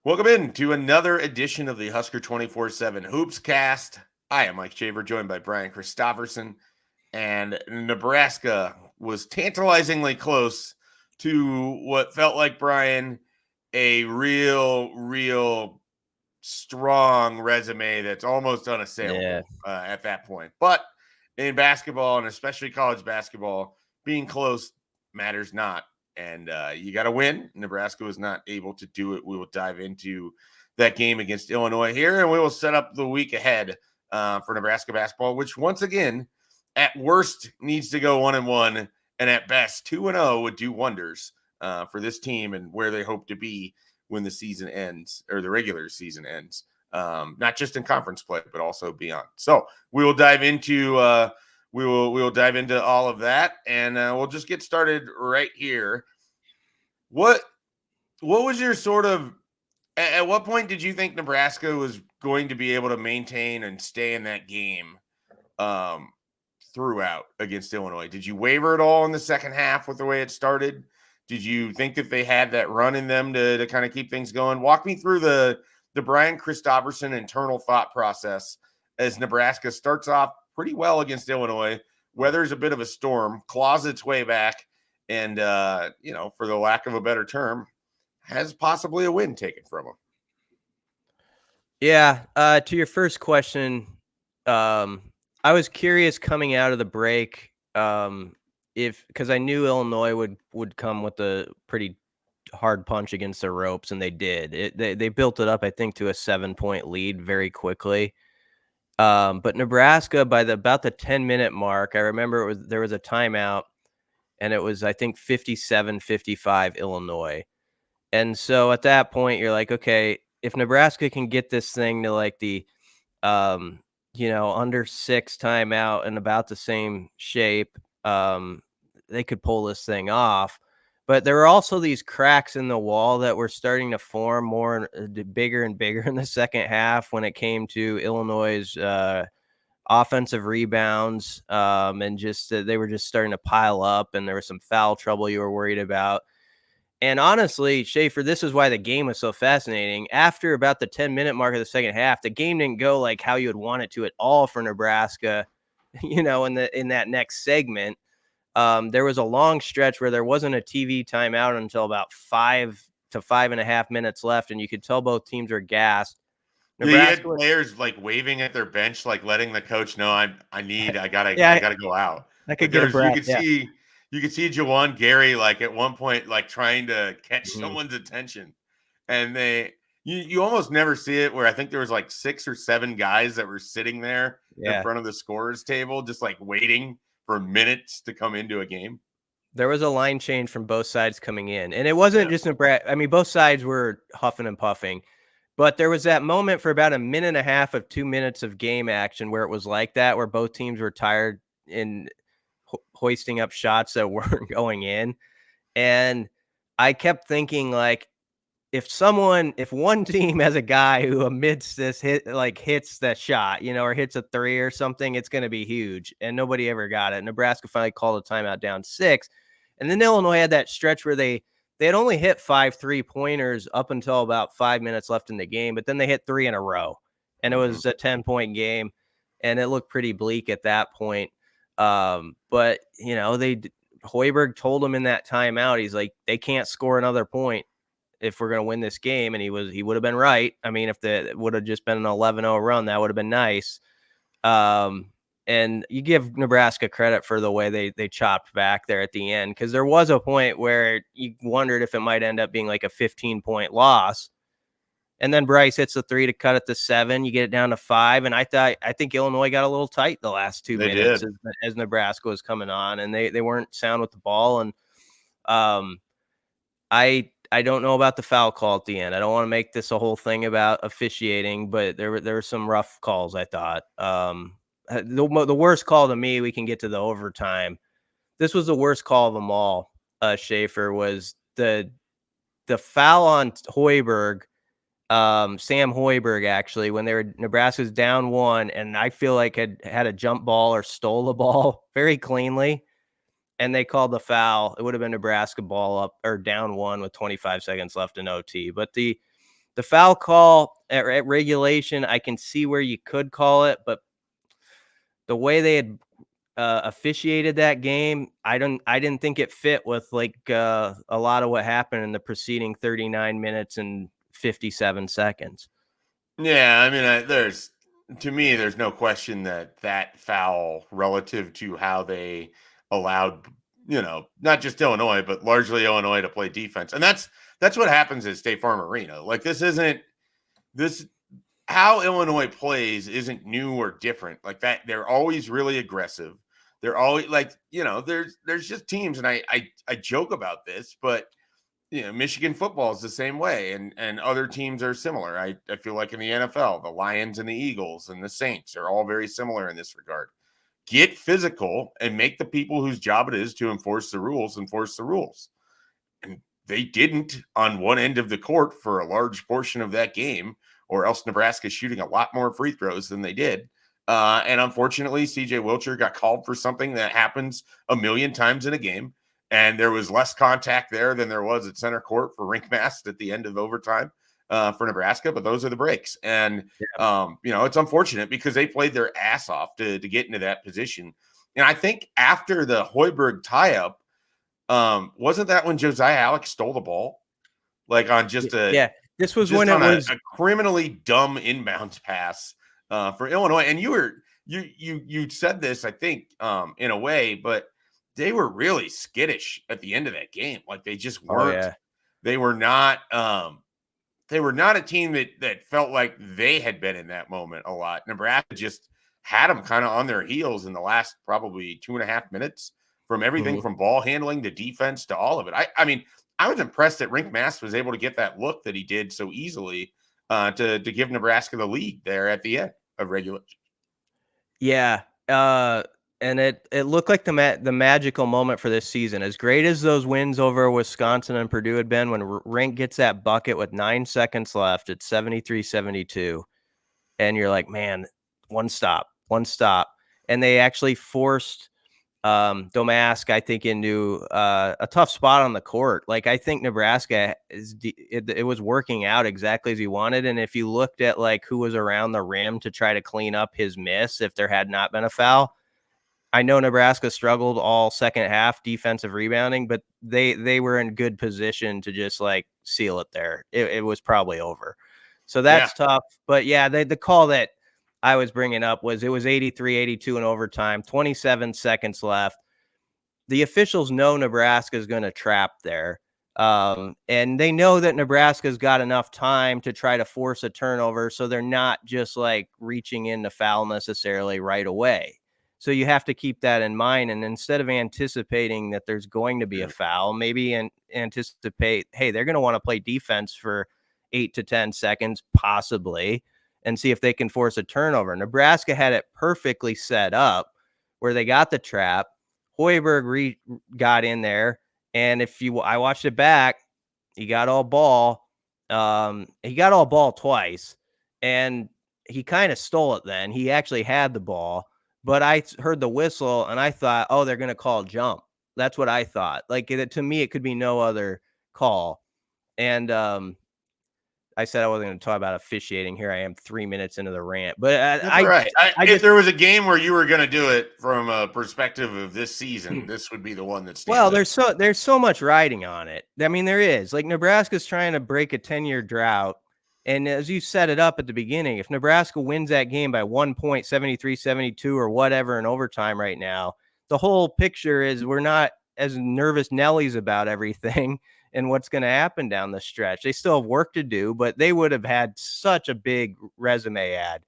Welcome in to another edition of the Husker247 HoopsCast. I am Mike Schaefer, joined by Brian Christopherson, and Nebraska was tantalizingly close to what felt like, Brian, a real strong resume that's almost unassailable at that point. But in basketball, and especially college basketball, being close matters not. And you got to win. Nebraska was not able to do it. We will dive into that game against Illinois here, and we will set up the week ahead for Nebraska basketball, which once again, at worst, needs to go 1-1, and at best 2-0 would do wonders for this team and where they hope to be when the season ends, or the regular season ends, not just in conference play, but also beyond. So we will dive into we will dive into all of that, and we'll just get started right here. What was your sort of, at what point did you think Nebraska was going to be able to maintain and stay in that game throughout against Illinois? Did you waver at all in the second half with the way it started? Did you think that they had that run in them to kind of keep things going? Walk me through the Brian Christopherson internal thought process as Nebraska starts off pretty well against Illinois, weathers a bit of a storm, claws its way back, and, for the lack of a better term, has possibly a win taken from them. Yeah. To your first question, I was curious coming out of the break, because I knew Illinois would come with a pretty hard punch against the ropes, and they did. They built it up, I think, to a 7-point lead very quickly. But Nebraska, by about the 10-minute mark, I remember there was a timeout, and it was, I think, 57-55 Illinois. And so at that point, you're like, okay, if Nebraska can get this thing to like the, under 6 timeout and about the same shape, they could pull this thing off. But there were also these cracks in the wall that were starting to form more bigger and bigger in the second half when it came to Illinois' offensive rebounds, and just they were just starting to pile up, and there was some foul trouble you were worried about. And honestly, Schaefer, this is why the game was so fascinating. After about the 10-minute mark of the second half, the game didn't go like how you would want it to at all for Nebraska, in that next segment. There was a long stretch where there wasn't a TV timeout until about 5 to 5.5 minutes left, and you could tell both teams were gassed. Nebraska, you had players like waving at their bench, like letting the coach know, I gotta go out. I could get a breath. You could see Jawan Gary like at one point like trying to catch someone's attention, and you almost never see it, where I think there was like 6 or 7 guys that were sitting there in front of the scorer's table, just like waiting for minutes to come into a game. There was a line change from both sides coming in, and it wasn't just Nebraska. I mean, both sides were huffing and puffing, but there was that moment for about a minute and a half of 2 minutes of game action where it was like that, where both teams were tired in hoisting up shots that weren't going in. And I kept thinking, like, if one team has a guy who amidst this hits that shot, or hits a 3 or something, it's going to be huge. And nobody ever got it. Nebraska finally called a timeout down 6. And then Illinois had that stretch where they had only hit 5 3-pointers up until about 5 minutes left in the game, but then they hit 3 in a row, and it was a 10-point game, and it looked pretty bleak at that point. But Hoiberg told them in that timeout, he's like, they can't score another point if we're going to win this game. And he would have been right. I mean, if it would have just been an 11-0 run, that would have been nice. And you give Nebraska credit for the way they chopped back there at the end, because there was a point where you wondered if it might end up being like a 15-point loss. And then Bryce hits the 3 to cut it to 7. You get it down to 5. And I think Illinois got a little tight the last 2 minutes as Nebraska was coming on, and they weren't sound with the ball. And I don't know about the foul call at the end. I don't want to make this a whole thing about officiating, but there were some rough calls, I thought. The worst call to me, we can get to the overtime. This was the worst call of them all, Schaefer, was the foul on Hoiberg, Sam Hoiberg, actually, when Nebraska's down 1, and I feel like had a jump ball or stole the ball very cleanly, and they called the foul. It would have been Nebraska ball up or down 1 with 25 seconds left in OT. But the The foul call at regulation, I can see where you could call it, but the way they had officiated that game, I didn't think it fit with like a lot of what happened in the preceding 39 minutes and 57 seconds. Yeah, I mean, to me, there's no question that foul relative to how they allowed, not just Illinois, but largely Illinois to play defense, and that's what happens at State Farm Arena. Like this how Illinois plays isn't new or different. Like that, they're always really aggressive. They're always like, there's just teams, and I joke about this, but Michigan football is the same way, and other teams are similar. I feel like in the NFL, the Lions and the Eagles and the Saints are all very similar in this regard. Get physical and make the people whose job it is to enforce the rules. And they didn't on one end of the court for a large portion of that game, or else Nebraska's shooting a lot more free throws than they did. And unfortunately, CJ Wilcher got called for something that happens a million times in a game. And there was less contact there than there was at center court for Rinkmast at the end of overtime for Nebraska. But those are the breaks. And, it's unfortunate because they played their ass off to get into that position. And I think after the Hoiberg tie-up, wasn't that when Josiah Alex stole the ball? Like on just this was when it was a criminally dumb inbounds pass for Illinois. And you said this, I think, in a way, but they were really skittish at the end of that game. Like they just weren't. They were not. They were not a team that felt like they had been in that moment a lot. Nebraska just had them kind of on their heels in the last probably 2.5 minutes, from everything from ball handling to defense to all of it. I mean, I was impressed that Rinkmast was able to get that look that he did so easily to give Nebraska the lead there at the end of regulation. Yeah. And it looked like the magical moment for this season. As great as those wins over Wisconsin and Purdue had been, when Rink gets that bucket with 9 seconds left, it's 73-72. And you're like, man, one stop. And they actually forced Domask, I think, into a tough spot on the court. Like, I think Nebraska it was working out exactly as he wanted. And if you looked at like who was around the rim to try to clean up his miss, if there had not been a foul, I know Nebraska struggled all second half defensive rebounding, but they were in good position to just like seal it there. It was probably over. So that's tough. But yeah, the call that I was bringing up was it was 83-82 in overtime, 27 seconds left. The officials know Nebraska is going to trap there. And they know that Nebraska's got enough time to try to force a turnover, so they're not just like reaching in to foul necessarily right away. So you have to keep that in mind. And instead of anticipating that there's going to be a foul, maybe anticipate, hey, they're going to want to play defense for 8 to 10 seconds, possibly, and see if they can force a turnover. Nebraska had it perfectly set up where they got the trap. Hoiberg got in there. And I watched it back, he got all ball. He got all ball twice, and he kind of stole it then. He actually had the ball. But I heard the whistle, and I thought, oh, they're going to call jump. That's what I thought. Like, to me, it could be no other call. And I said I wasn't going to talk about officiating. Here I am 3 minutes into the rant. But if there was a game where you were going to do it from a perspective of this season, this would be the one that's. Well, there's so much riding on it. I mean, there is. Like, Nebraska's trying to break a 10-year drought. And as you set it up at the beginning, if Nebraska wins that game by 1 point, 73-72 or whatever in overtime right now, the whole picture is we're not as nervous Nellies about everything and what's going to happen down the stretch. They still have work to do, but they would have had such a big resume ad.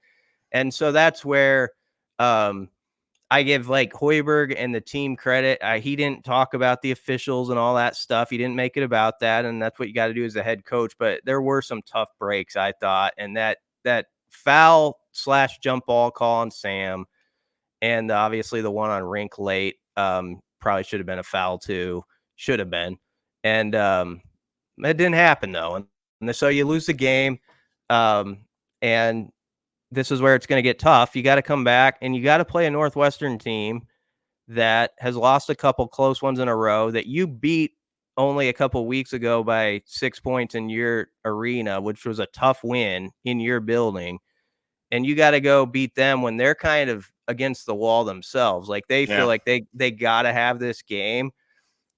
And so that's where I give like Hoiberg and the team credit. He didn't talk about the officials and all that stuff. He didn't make it about that. And that's what you got to do as a head coach. But there were some tough breaks, I thought. And that foul / jump ball call on Sam, and obviously the one on Rink late, probably should have been a foul too. Should have been. And it didn't happen though. And so you lose the game. And this is where it's going to get tough. You got to come back, and you got to play a Northwestern team that has lost a couple close ones in a row that you beat only a couple weeks ago by 6 points in your arena, which was a tough win in your building. And you got to go beat them when they're kind of against the wall themselves. Like they feel like they got to have this game.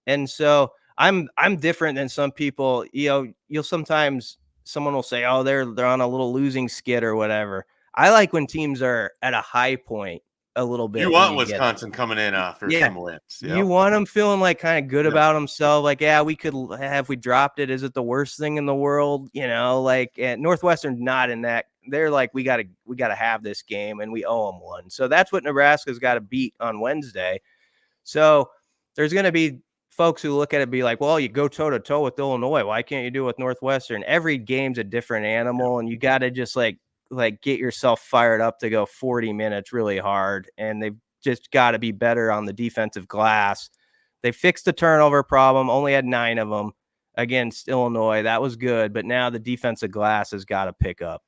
And so I'm different than some people. You'll sometimes someone will say, "Oh, they're on a little losing skid or whatever." I like when teams are at a high point a little You bit when want you get Wisconsin coming in after yeah. some wins. You Yep. want them feeling like kind of good Yep. about themselves. Like, yeah, we could have we dropped it. Is it the worst thing in the world? Like Northwestern not in that. They're like, we gotta have this game and we owe them one. So that's what Nebraska's got to beat on Wednesday. So there's going to be folks who look at it and be like, well, you go toe to toe with Illinois. Why can't you do it with Northwestern? Every game's a different animal, and you got to just like get yourself fired up to go 40 minutes really hard. And they've just got to be better on the defensive glass. They fixed the turnover problem, only had 9 of them against Illinois. That was good, but now the defensive glass has got to pick up.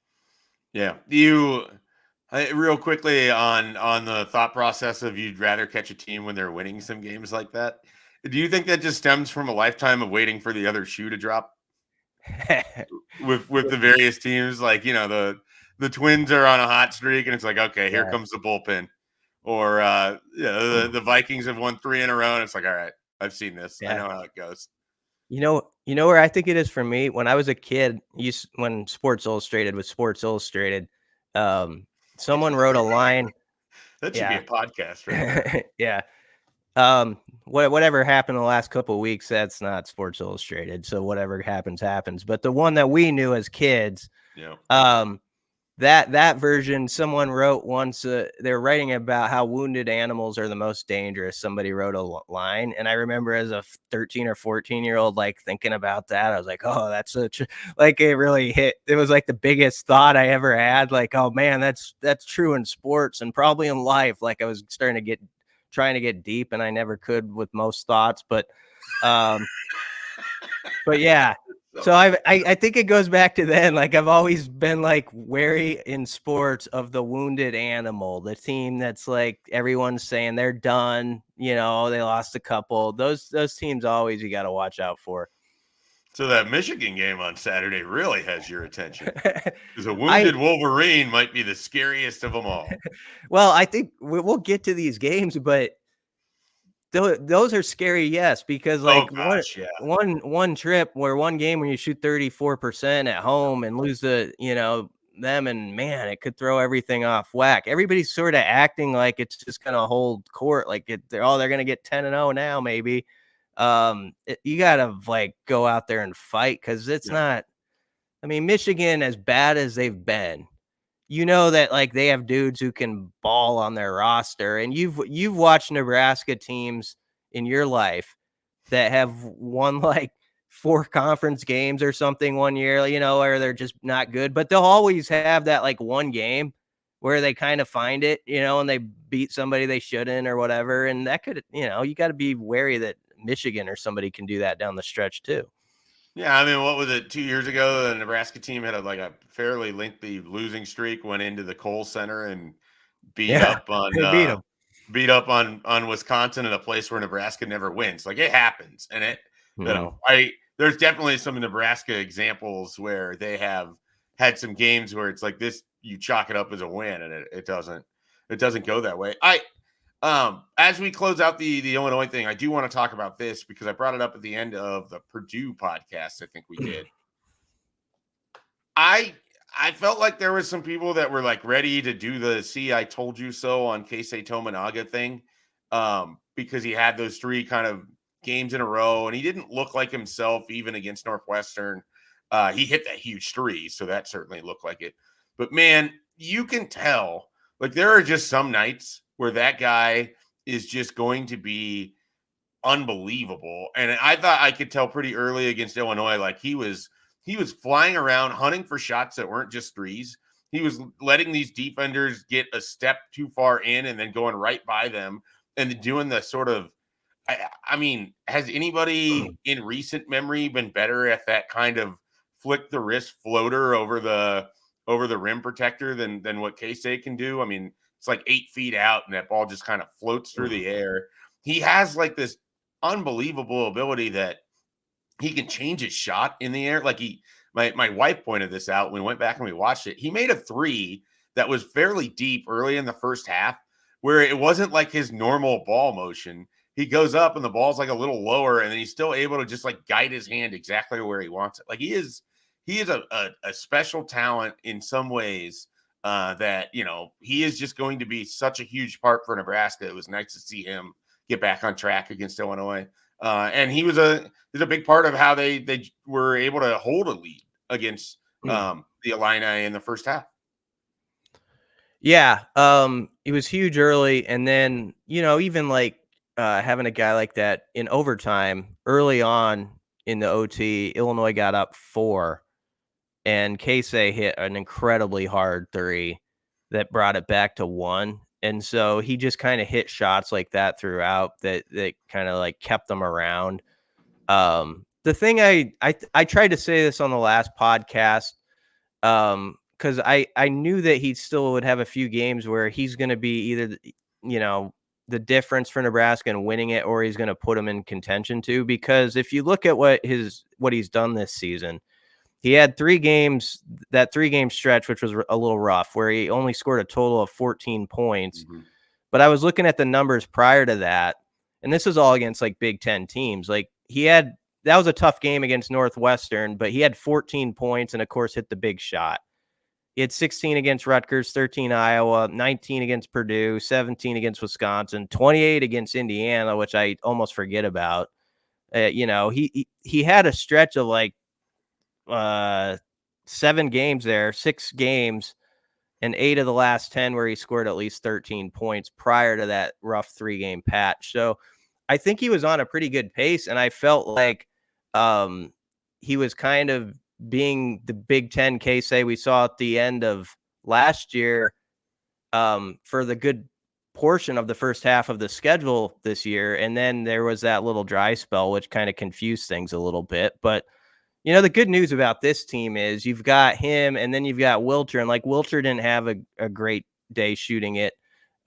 Yeah. Real quickly on the thought process of you'd rather catch a team when they're winning some games like that. Do you think that just stems from a lifetime of waiting for the other shoe to drop with the various teams? Like, the Twins are on a hot streak and it's like, okay, here comes the bullpen. Or the Vikings have won 3 in a row and it's like, all right, I've seen this. I know how it goes. You know where I think it is for me? When I was a kid, when Sports Illustrated was Sports Illustrated, someone wrote a line. That should be a podcast right there. Yeah. Whatever happened the last couple of weeks, that's not Sports Illustrated. So whatever happens. But the one that we knew as kids, that version, someone wrote once, they're writing about how wounded animals are the most dangerous. Somebody wrote a line. And I remember as a 13 or 14-year-old, like thinking about that, I was like, oh, that's like, it really hit. It was like the biggest thought I ever had. Like, oh man, that's true in sports and probably in life. Like I was trying to get deep and I never could with most thoughts, but yeah. So I think it goes back to then. Like I've always been like wary in sports of the wounded animal, the team that's like everyone's saying they're done. They lost a couple. Those teams always you got to watch out for. So that Michigan game on Saturday really has your attention. Because a wounded Wolverine might be the scariest of them all. Well, I think we'll get to these games, but those are scary, yes, because like one trip where one game when you shoot 34% at home and lose them, and man, it could throw everything off whack. Everybody's sort of acting like it's just gonna hold court, like they're gonna get 10-0 now, maybe. You gotta like go out there and fight because it's not. I mean, Michigan, as bad as they've been, that like they have dudes who can ball on their roster, and you've watched Nebraska teams in your life that have won like 4 conference games or something one year, or they're just not good, but they'll always have that like one game where they kind of find it, and they beat somebody they shouldn't or whatever. And that could, you got to be wary that Michigan or somebody can do that down the stretch too. Yeah, I mean, what was it? 2 years ago, the Nebraska team had a fairly lengthy losing streak. Went into the Kohl Center and beat up on Wisconsin in a place where Nebraska never wins. Like it happens, and there's definitely some Nebraska examples where they have had some games where it's like this, you chalk it up as a win, and it doesn't go that way. As we close out the Illinois thing, I do want to talk about this because I brought it up at the end of the Purdue podcast. I think we did. I felt like there was some people that were like ready to do the "see I told you so" on Keisei Tominaga thing, because he had those 3 kind of games in a row and he didn't look like himself even against Northwestern. He hit that huge 3, so that certainly looked like it. But man, you can tell like there are just some nights where that guy is just going to be unbelievable. And I thought I could tell pretty early against Illinois, like he was flying around hunting for shots that weren't just threes. He was letting these defenders get a step too far in and then going right by them and doing the sort of, I mean, has anybody in recent memory been better at that kind of flick the wrist floater over the rim protector than what Keisei can do? I mean, it's like 8 feet out and that ball just kind of floats through the air. He has like this unbelievable ability that he can change his shot in the air. Like my wife pointed this out when we went back and we watched it. He made a three that was fairly deep early in the first half, where it wasn't like his normal ball motion. He goes up and the ball's like a little lower, and then he's still able to just like guide his hand exactly where he wants it. Like he is a special talent in some ways. That he is just going to be such a huge part for Nebraska. It was nice to see him get back on track against Illinois. And he was a big part of how they were able to hold a lead against the Illini in the first half. Yeah, it was huge early, and then even like having a guy like that in overtime early on in the OT, Illinois got up 4, and Keisei hit an incredibly hard 3 that brought it back to 1. And so he just kind of hit shots like that throughout that kind of like kept them around. The thing I tried to say this on the last podcast, because I knew that he still would have a few games where he's going to be either the difference for Nebraska and winning it, or he's going to put them in contention too. Because if you look at what he's done this season, he had 3 games, that 3-game stretch, which was a little rough, where he only scored a total of 14 points. Mm-hmm. But I was looking at the numbers prior to that, and this is all against like Big Ten teams. Like that was a tough game against Northwestern, but he had 14 points and of course hit the big shot. He had 16 against Rutgers, 13 Iowa, 19 against Purdue, 17 against Wisconsin, 28 against Indiana, which I almost forget about. He had a stretch of like 7 games there, 6 games, and 8 of the last 10 where he scored at least 13 points prior to that rough 3-game patch. So I think he was on a pretty good pace, and I felt like he was kind of being the Big Ten Keisei we saw at the end of last year for the good portion of the first half of the schedule this year. And then there was that little dry spell, which kind of confused things a little bit. But the good news about this team is you've got him, and then you've got Wilcher. And like Wilcher didn't have a great day shooting it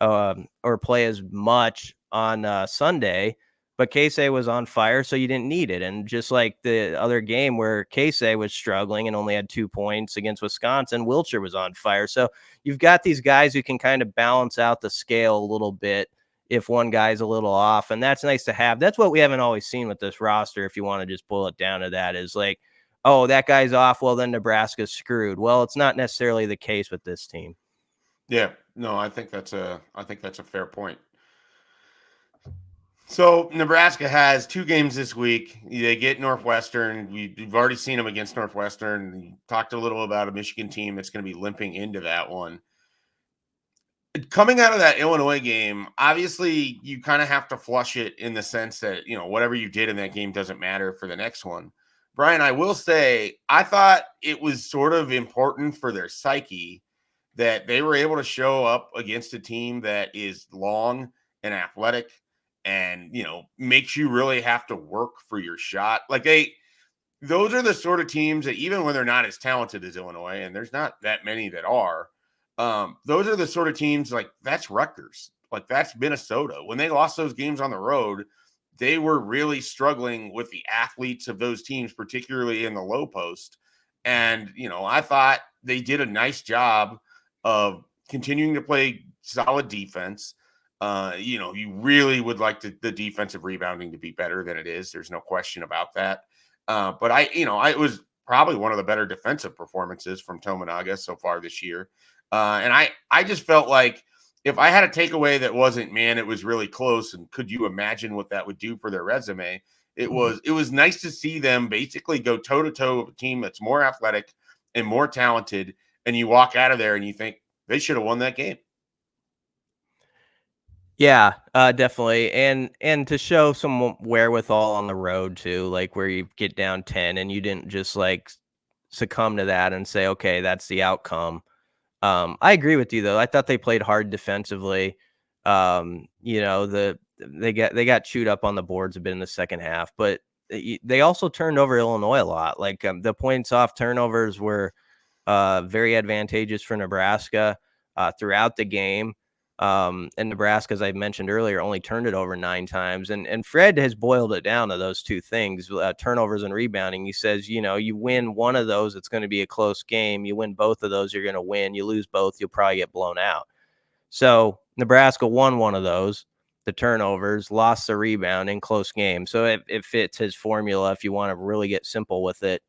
or play as much on Sunday, but Keisei was on fire, so you didn't need it. And just like the other game where Keisei was struggling and only had 2 points against Wisconsin, Wilcher was on fire. So you've got these guys who can kind of balance out the scale a little bit if one guy's a little off. And that's nice to have. That's what we haven't always seen with this roster. If you want to just boil it down to that, is like, oh, that guy's off, well, then Nebraska's screwed. Well, it's not necessarily the case with this team. Yeah, no, I think that's a fair point. So Nebraska has 2 games this week. They get Northwestern. We've already seen them against Northwestern. We talked a little about a Michigan team that's going to be limping into that one. Coming out of that Illinois game, obviously you kind of have to flush it in the sense that, whatever you did in that game doesn't matter for the next one. Brian, I will say, I thought it was sort of important for their psyche that they were able to show up against a team that is long and athletic and, makes you really have to work for your shot. Like those are the sort of teams that even when they're not as talented as Illinois, and there's not that many that are, those are the sort of teams like that's Rutgers, like that's Minnesota. When they lost those games on the road, they were really struggling with the athletes of those teams, particularly in the low post. And, I thought they did a nice job of continuing to play solid defense. You really would like the defensive rebounding to be better than it is. There's no question about that. But it was probably one of the better defensive performances from Tominaga so far this year. And I just felt like if I had a takeaway that wasn't, man, it was really close, and could you imagine what that would do for their resume? It was nice to see them basically go toe-to-toe with a team that's more athletic and more talented, and you walk out of there and you think they should have won that game. Yeah, definitely. And to show some wherewithal on the road too, like where you get down 10 and you didn't just like succumb to that and say, okay, that's the outcome. I agree with you though. I thought they played hard defensively. They got chewed up on the boards a bit in the second half, but they also turned over Illinois a lot. Like the points off turnovers were very advantageous for Nebraska throughout the game. And Nebraska, as I mentioned earlier, only turned it over 9 times. And Fred has boiled it down to those 2 things, turnovers and rebounding. He says, you win one of those, it's going to be a close game. You win both of those, you're going to win. You lose both, you'll probably get blown out. So Nebraska won one of those, the turnovers, lost the rebounding, close game. So it fits his formula if you want to really get simple with it.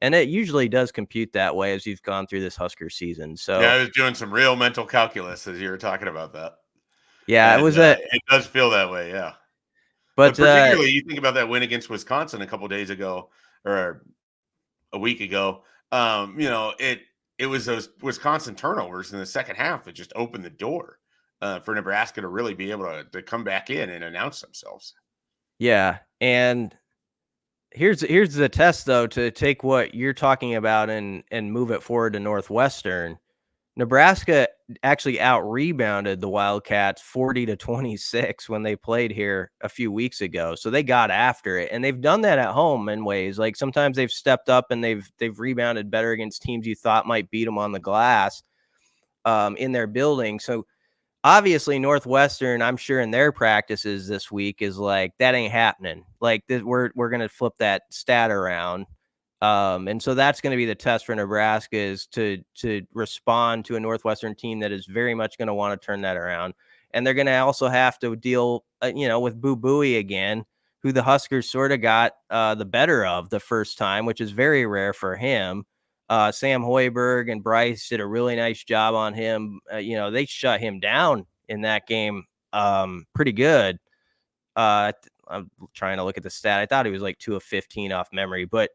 And it usually does compute that way as you've gone through this Husker season. So yeah, I was doing some real mental calculus as you were talking about that. yeah, And it was it does feel that way, yeah. but Particularly, you think about that win against Wisconsin a couple days ago or a week ago. It was those Wisconsin turnovers in the second half that just opened the door for Nebraska to really be able to come back in and announce themselves. yeah, and here's the test though, to take what you're talking about and move it forward to Northwestern. Nebraska actually out-rebounded the Wildcats 40-26 when they played here a few weeks ago. So they got after it, and they've done that at home in ways. Like sometimes they've stepped up and they've rebounded better against teams you thought might beat them on the glass in their building. So obviously Northwestern, I'm sure in their practices this week is like, that ain't happening. Like we're going to flip that stat around. And so that's going to be the test for Nebraska, is to respond to a Northwestern team that is very much going to want to turn that around. And they're going to also have to deal, with Boo Buie again, who the Huskers sort of got the better of the first time, which is very rare for him. Sam Hoiberg and Bryce did a really nice job on him. They shut him down in that game pretty good. I'm trying to look at the stat. I thought he was like 2 of 15 off memory, but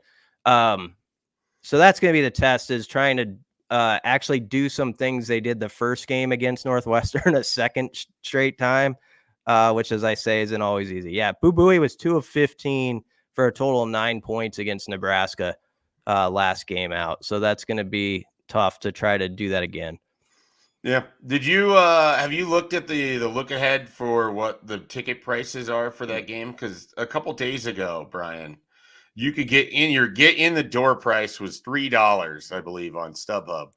so that's going to be the test, is trying to actually do some things they did the first game against Northwestern a second straight time, which, as I say, isn't always easy. Yeah, Boo Buie was 2 of 15 for a total of 9 points against Nebraska last game out. So that's going to be tough to try to do that again. Yeah. Did you have you looked at the look ahead for what the ticket prices are for that game? Because a couple days ago, Brian, you could get in the door price was $3, I believe, on StubHub.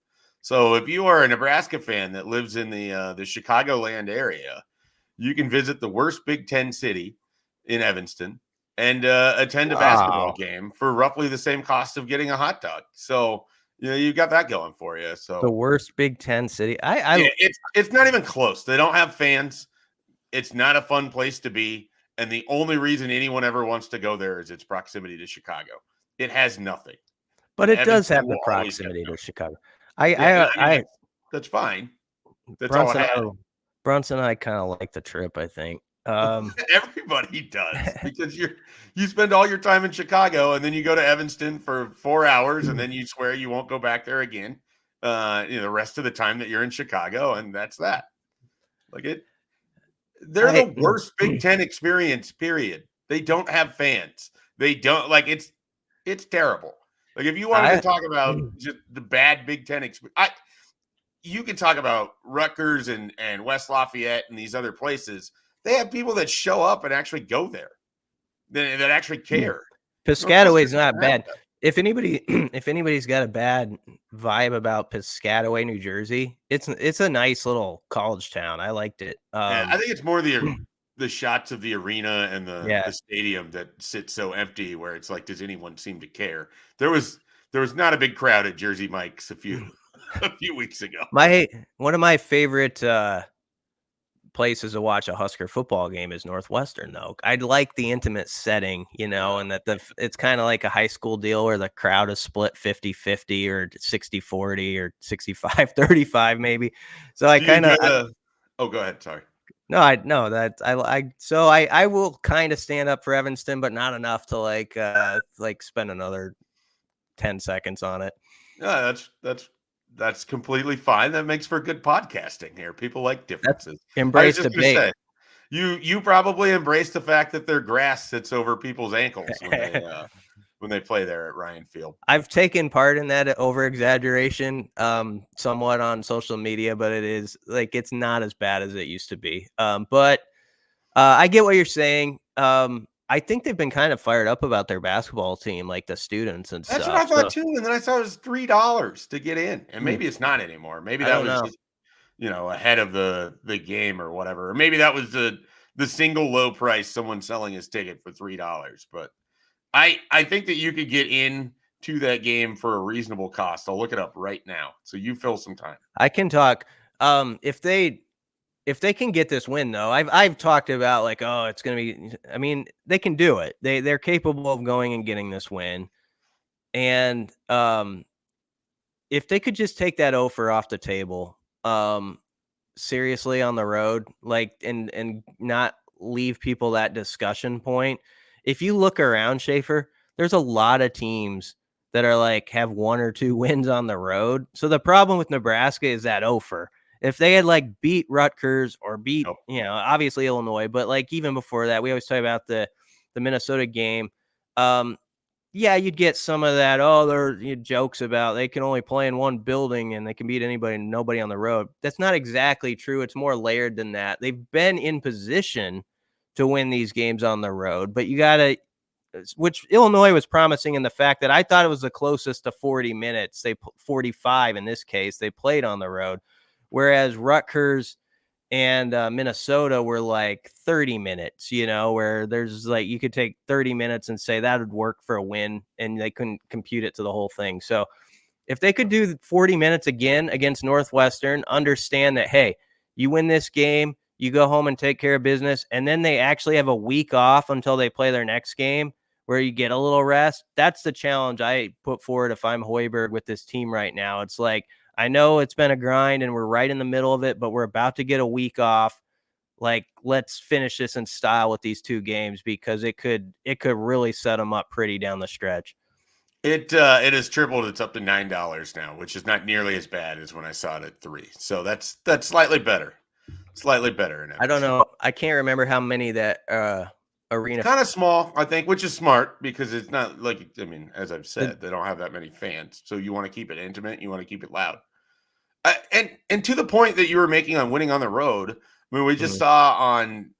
So if you are a Nebraska fan that lives in the Chicagoland area, you can visit the worst Big Ten city in Evanston and attend a basketball game for roughly the same cost of getting a hot dog. So you got that going for you. So the worst Big Ten city. It's not even close. They don't have fans. It's not a fun place to be. And the only reason anyone ever wants to go there is its proximity to Chicago. It has nothing. But it does have the proximity to Chicago. That's fine. That's all I had. Brunson and I kind of like the trip, I think. Everybody does, because you spend all your time in Chicago and then you go to Evanston for 4 hours and then you swear you won't go back there again. The rest of the time that you're in Chicago, and that's that. They're the worst Big Ten experience, period. They don't have fans. They don't it's terrible. Like, if you wanted to talk about just the bad Big Ten experience, you can talk about Rutgers and West Lafayette and these other places. They have people that show up and actually go there, that actually care. Piscataway is not bad. If anybody's got a bad vibe about Piscataway, New Jersey, it's a nice little college town. I liked it. I think it's more the shots of the arena and the stadium that sit so empty, where it's like, does anyone seem to care? There was not a big crowd at Jersey Mike's a few weeks ago. One of my favorite places to watch a Husker football game is Northwestern, though. I'd like the intimate setting, and that it's kind of like a high school deal where the crowd is split 50-50 or 60-40 or 65-35 maybe. So I kind of go ahead. Sorry. No, I will kind of stand up for Evanston, but not enough to like spend another 10 seconds on it. No, that's completely fine. That makes for good podcasting here. People like differences. Embrace debate. You probably embrace the fact that their grass sits over people's ankles when they play there at Ryan Field. I've taken part in that over exaggeration somewhat on social media, but it's not as bad as it used to be. But I get what you're saying. I think they've been kind of fired up about their basketball team, like the students and That's stuff. That's what I thought too. And then I saw it was $3 to get in, and maybe it's not anymore. Maybe that was just, ahead of the game or whatever. Or maybe that was the single low price someone selling his ticket for $3. But I think that you could get in to that game for a reasonable cost. I'll look it up right now. So you fill some time. I can talk. If they can get this win though, I've talked about like, oh, it's gonna be. I mean, they can do it. They're capable of going and getting this win, and if they could just take that offer off the table, seriously on the road, like and not leave people that discussion point. If you look around, Schaefer, there's a lot of teams that are like have 1 or 2 wins on the road. So the problem with Nebraska is that offer. If they had like beat Rutgers or beat, obviously Illinois, but like even before that, we always talk about the Minnesota game. Yeah, you'd get some of that. Oh, there are jokes about they can only play in one building and they can beat anybody and nobody on the road. That's not exactly true. It's more layered than that. They've been in position to win these games on the road, but you got to, which Illinois was promising in the fact that I thought it was the closest to 40 minutes. 45 in this case, they played on the road, whereas Rutgers and Minnesota were like 30 minutes, where there's like you could take 30 minutes and say that would work for a win, and they couldn't compute it to the whole thing. So if they could do 40 minutes again against Northwestern, understand that, hey, you win this game, you go home and take care of business, and then they actually have a week off until they play their next game where you get a little rest. That's the challenge I put forward if I'm Hoiberg with this team right now. It's like, I know it's been a grind and we're right in the middle of it, but we're about to get a week off. Like, let's finish this in style with these 2 games because it could really set them up pretty down the stretch. It has tripled. It's up to $9 now, which is not nearly as bad as when I saw it at 3. So that's slightly better. Slightly better. I don't know. I can't remember how many that arena. Kind of small, I think, which is smart because it's not like, I mean, as I've said, they don't have that many fans. So you want to keep it intimate. You want to keep it loud. And to the point that you were making on winning on the road, I mean, we just saw on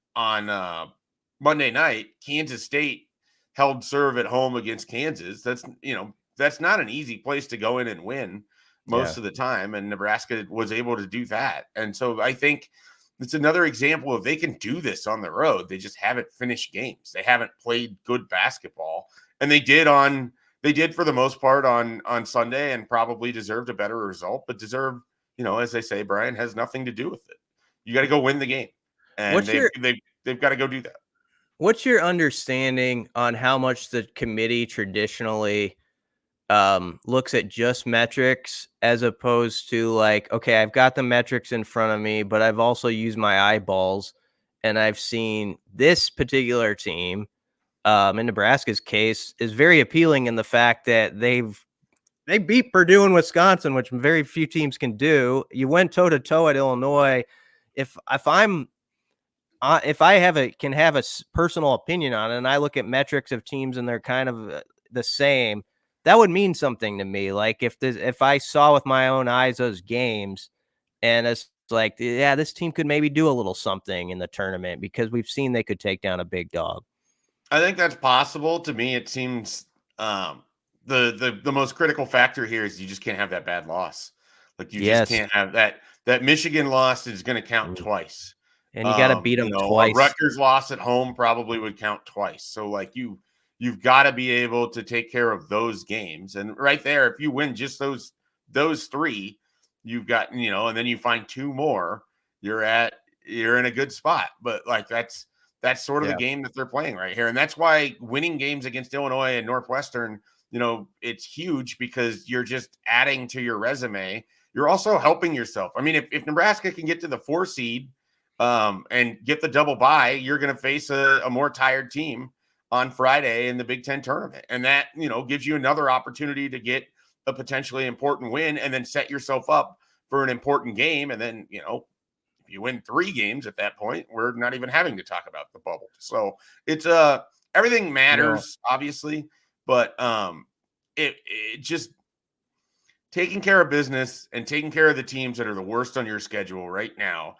Monday night, Kansas State held serve at home against Kansas. That's not an easy place to go in and win most of the time. And Nebraska was able to do that. And so I think it's another example of they can do this on the road. They just haven't finished games. They haven't played good basketball. And they did for the most part on Sunday and probably deserved a better result, but as they say, Brian, has nothing to do with it. You got to go win the game. And they've got to go do that. What's your understanding on how much the committee traditionally looks at just metrics as opposed to like, okay, I've got the metrics in front of me, but I've also used my eyeballs and I've seen this particular team, in Nebraska's case, is very appealing in the fact that they beat Purdue and Wisconsin, which very few teams can do. You went toe to toe at Illinois. If I can have a personal opinion on it, and I look at metrics of teams and they're kind of the same, that would mean something to me. Like if I saw with my own eyes those games, and it's like, yeah, this team could maybe do a little something in the tournament because we've seen they could take down a big dog. I think that's possible. To me, it seems the most critical factor here is you just can't have that bad loss. Like you just can't have that Michigan loss is going to count twice. And you got to beat them twice. A Rutgers loss at home probably would count twice. So like you've got to be able to take care of those games. And right there, if you win just those 3, you've got, and then you find 2 more, you're in a good spot. But like that's sort of the game that they're playing right here. And that's why winning games against Illinois and Northwestern, it's huge because you're just adding to your resume. You're also helping yourself. I mean, if Nebraska can get to the 4 seed and get the double bye, you're going to face a more tired team on Friday in the Big Ten tournament. And that, gives you another opportunity to get a potentially important win and then set yourself up for an important game. And then, if you win 3 games at that point, we're not even having to talk about the bubble. So it's everything matters, obviously, but it just taking care of business and taking care of the teams that are the worst on your schedule right now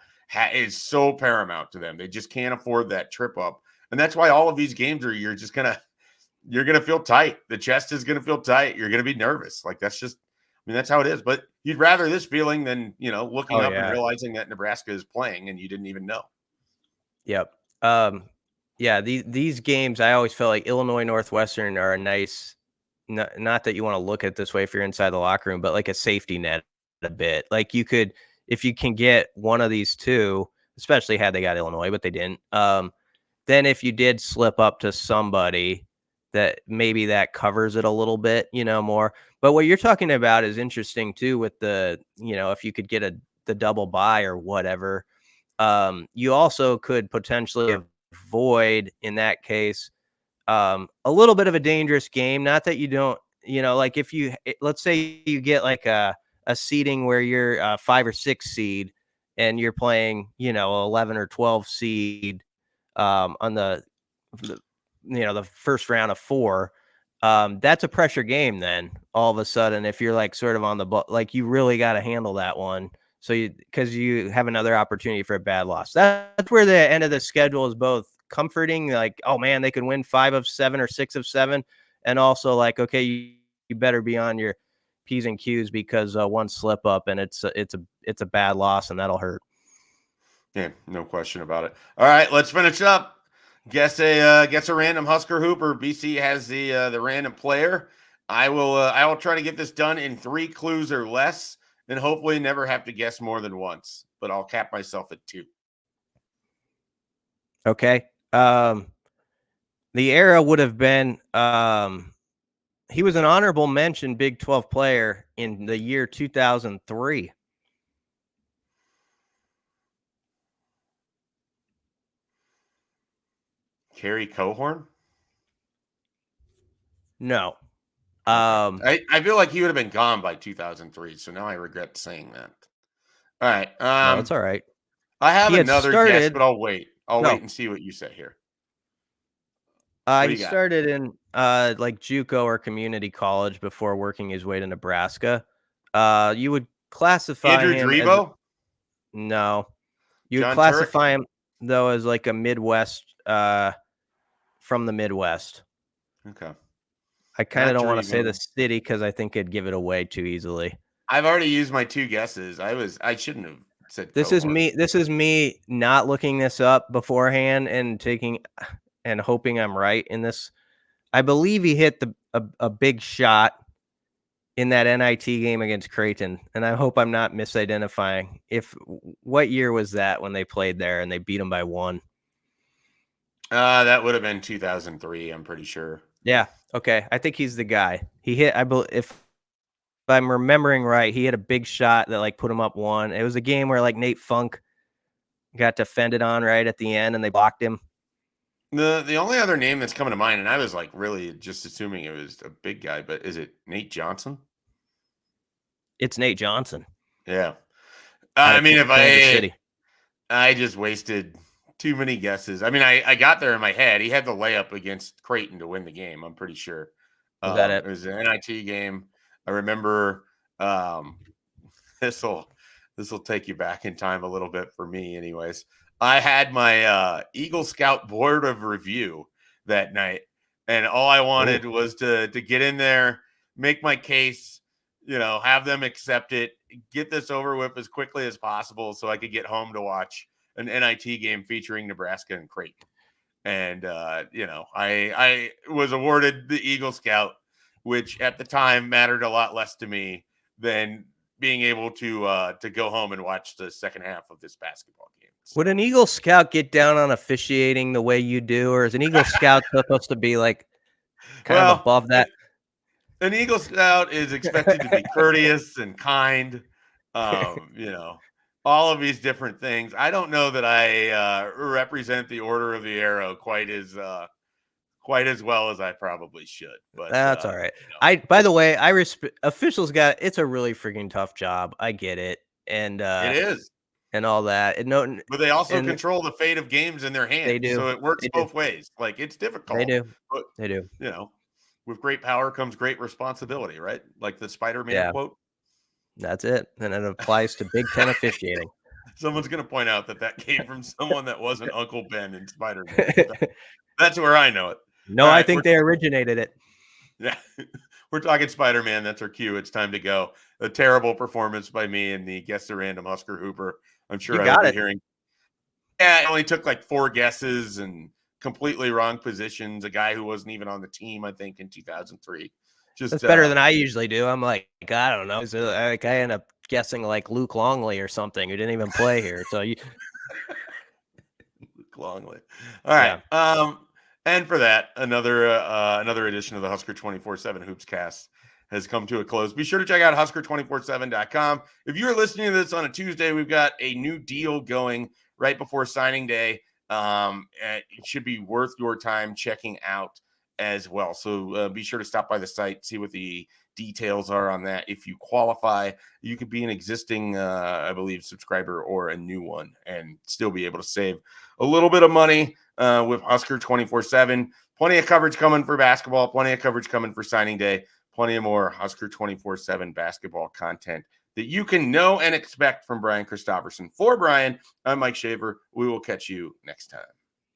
is so paramount to them. They just can't afford that trip up. And that's why all of these games you're going to feel tight. The chest is going to feel tight. You're going to be nervous. Like that's just mean, that's how it is. But you'd rather this feeling than, looking up and yeah. realizing that Nebraska is playing and you didn't even know. Yep. Yeah, these games, I always felt like Illinois Northwestern are a nice, not that you want to look at it this way if you're inside the locker room, but like a safety net a bit. Like you could, if you can get one of these two, especially had they got Illinois, but they didn't. Then if you did slip up to somebody, that maybe that covers it a little bit, more. But what you're talking about is interesting too with the, if you could get the double bye or whatever. You also could potentially avoid, in that case, a little bit of a dangerous game. Not that you don't, like if let's say you get like a seeding where you're a 5 or 6 seed and you're playing, 11 or 12 seed on the the first round of 4. That's a pressure game. Then all of a sudden, if you're like sort of on the like you really got to handle that one. So because you have another opportunity for a bad loss. That's where the end of the schedule is both comforting, like, oh man, they could win 5 of 7 or 6 of 7, and also like, okay, you better be on your P's and Q's because one slip up and it's a bad loss and that'll hurt. Yeah, no question about it. All right, let's finish up. Guess a random Husker hooper. BC has the random player. I will try to get this done in 3 clues or less, and hopefully never have to guess more than once. But I'll cap myself at 2. Okay. The era would have been he was an honorable mention Big 12 player in the year 2003. Kerry Cohorn? No. Okay. I feel like he would have been gone by 2003, so now I regret saying that. All right. No, it's all right. I have He had another guess, but I'll wait. I'll No. wait and see what you say here. He started in like JUCO or community college before working his way to Nebraska. You would classify Andrew him Drebo? No. You would John classify Turek? him though as like a Midwest from the Midwest. Okay. I kind of Not don't want to say the Drebo. city because I think it'd give it away too easily. I've already used my 2 guesses. I shouldn't have said This Cohorn. is me not looking this up beforehand and taking and hoping I'm right in this. I believe he hit a big shot in that NIT game against Creighton, and I hope I'm not misidentifying. What year was that when they played there and they beat them by 1? That would have been 2003, I'm pretty sure. Yeah. Okay. I think he's the guy. He hit, if I'm remembering right, he hit a big shot that like put him up 1. It was a game where like Nate Funk got defended on right at the end and they blocked him. The only other name that's coming to mind, and I was like really just assuming it was a big guy, but is it Nate Johnson? It's Nate Johnson. Yeah. Out I of mean, if Kansas City. I just wasted too many guesses. I mean, I got there in my head. He had the layup against Creighton to win the game. I'm pretty sure. Was that it? It was an NIT game. I remember this will take you back in time a little bit for me, anyways. I had my Eagle Scout board of review that night, and all I wanted was to get in there, make my case, have them accept it, get this over with as quickly as possible so I could get home to watch an NIT game featuring Nebraska and Creighton. And, I was awarded the Eagle Scout, which at the time mattered a lot less to me than being able to go home and watch the second half of this basketball game. So. Would an Eagle Scout get down on officiating the way you do, or is an Eagle Scout supposed to be like kind of above that? An Eagle Scout is expected to be courteous and kind, all of these different things. I don't know that I represent the Order of the Arrow quite as well as I probably should. But that's all right. By the way, I respect officials. It's a really freaking tough job. I get it, and it is, and all that. But they also control the fate of games in their hands. They do. So it works both ways. Like it's difficult. They do. But, they do. With great power comes great responsibility, right? Like the Spider-Man quote. That's it. And it applies to Big Ten officiating. Someone's going to point out that came from someone that wasn't Uncle Ben in Spider-Man. That's where I know it. No, I think they originated it. Yeah. We're talking Spider-Man. That's our cue. It's time to go. A terrible performance by me and the Guess the Random Husker Hooper. I'm sure You I will got be it. hearing. Yeah, I only took like 4 guesses and completely wrong positions. A guy who wasn't even on the team, I think, in 2003. That's better than I usually do. I'm like, I don't know. So, like, I end up guessing like Luke Longley or something who didn't even play here. So you, Luke Longley. All right. yeah. And for that, another edition of the Husker 24/7 HoopsCast has come to a close. Be sure to check out Husker247.com. If you're listening to this on a Tuesday, we've got a new deal going right before signing day. It should be worth your time checking out as well. So be sure to stop by the site, see what the details are on that. If you qualify, you could be an existing, I believe, subscriber or a new one and still be able to save a little bit of money with Husker 24/7. Plenty of coverage coming for basketball, plenty of coverage coming for signing day, plenty of more Husker 24/7 basketball content that you can know and expect from Brian Christopherson. For Brian, I'm Mike Schaefer. We will catch you next time.